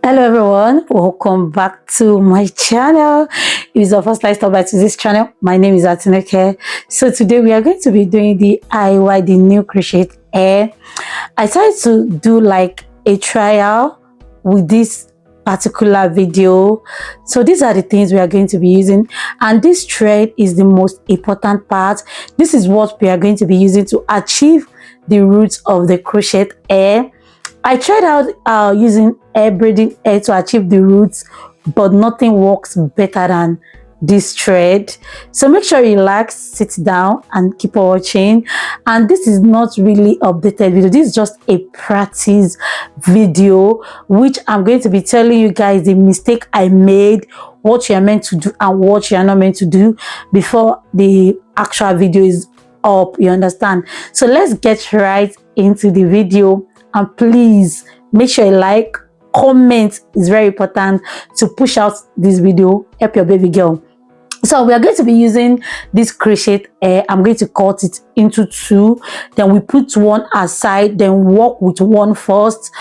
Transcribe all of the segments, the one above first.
Hello everyone, welcome back to my channel. If it's your first time stop by to this channel, my name is Atineke. So today we are going to be doing the DIY, the new crochet hair. I tried to do like a trial with this particular video. So these are the things we are going to be using, and this thread is the most important part. This is what we are going to be using to achieve the roots of the crochet hair. I tried out using hair braiding hair to achieve the roots, but nothing works better than this thread. So make sure you relax, sit down and keep on watching. And this is not really updated video, this is just a practice video which I'm going to be telling you guys the mistake I made, what you are meant to do and what you are not meant to do before the actual video is up, you understand? So let's get right into the video. And please make sure you like, comment is very important to push out this video, help your baby girl. So we are going to be using this crochet hair. I'm going to cut it into two, then we put one aside, then work with one first.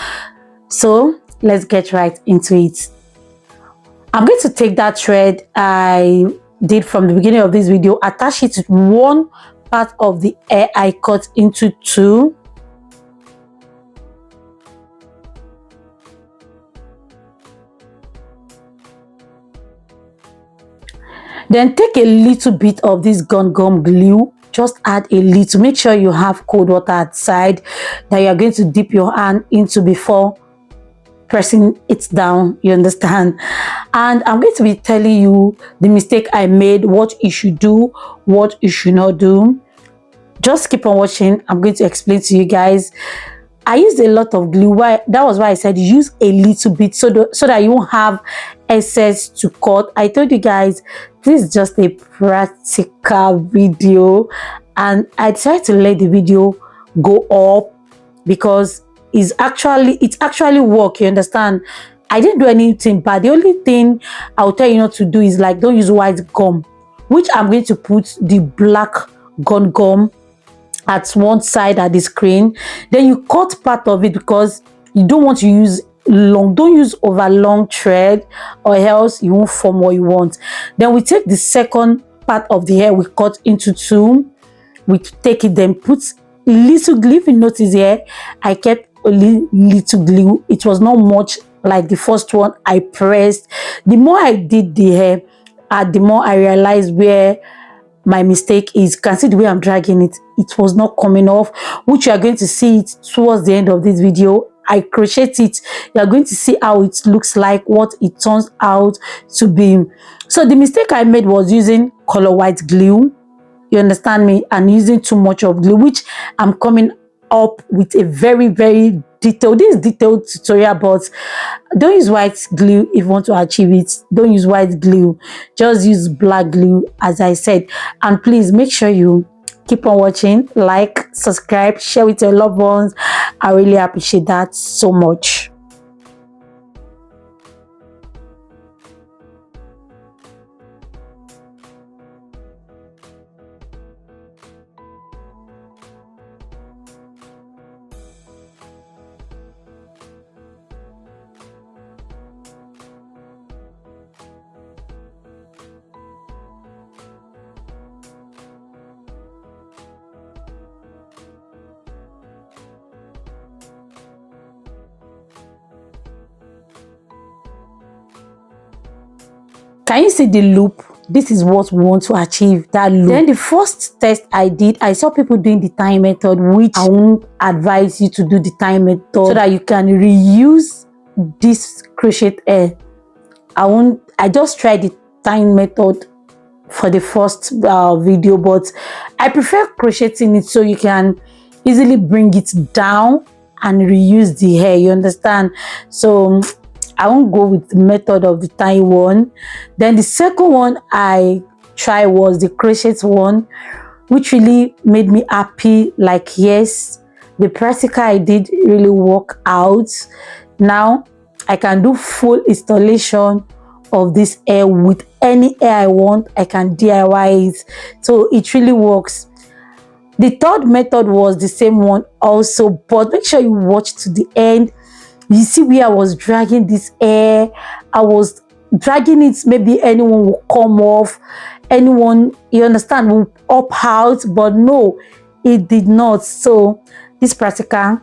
So let's get right into it. I'm going to take that thread I did from the beginning of this video, attach it to one part of the hair I cut into two. Then take a little bit of this gum glue, just add a little. Make sure you have cold water outside that you are going to dip your hand into before pressing it down, you understand? And I'm going to be telling you the mistake I made, what you should do, what you should not do. Just keep on watching. I'm going to explain to you guys. I used a lot of glue. That was why I said use a little bit so that you won't have excess to cut. I told you guys this is just a practical video, and I decided to let the video go up because it actually work, you understand? I didn't do anything bad. The only thing I'll tell you not to do is like don't use white gum, which I'm going to put the black gum at one side at the screen. Then you cut part of it because you don't want to use long, don't use over long thread or else you won't form what you want. Then we take the second part of the hair we cut into two, we take it, then put little glue. If you notice here, I kept only little glue, it was not much like the first one I pressed. The more I did the hair, the more I realized where my mistake is. You can see the way I'm dragging it, it was not coming off, which you are going to see it towards the end of this video. I crochet it, you are going to see how it looks like, what it turns out to be. So the mistake I made was using color white glue, you understand me, and using too much of glue, which I'm coming up with a very detailed tutorial. But don't use white glue if you want to achieve it. Don't use white glue, just use black glue as I said. And please make sure you keep on watching, like, subscribe, share with your loved ones. I really appreciate that so much. Can you see the loop? This is what we want to achieve, that loop. Then the first test I did, I saw people doing the tying method, which I won't advise you to do the tying method so that you can reuse this crochet hair. I just tried the tying method for the first video, but I prefer crocheting it so you can easily bring it down and reuse the hair, you understand? So I won't go with the method of the tying one. Then the second one I tried was the crochet one, which really made me happy. Like, yes, the practical I did really work out. Now I can do full installation of this hair with any hair I want. I can DIY it, so it really works. The third method was the same one also, but make sure you watch to the end You see where I was dragging this hair, I was dragging it, maybe anyone will come off, anyone, you understand, will up out, but no, it did not. So this practical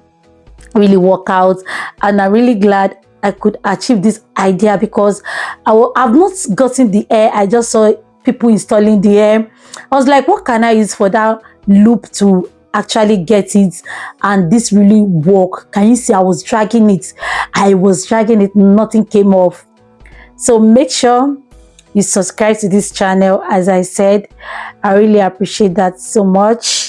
really work out, and I'm really glad I could achieve this idea, because I've not gotten the hair. I just saw people installing the hair. I was like, what can I use for that loop to actually get it? And this really worked. Can you see? I was dragging it, nothing came off. So make sure you subscribe to this channel. As I said, I really appreciate that so much.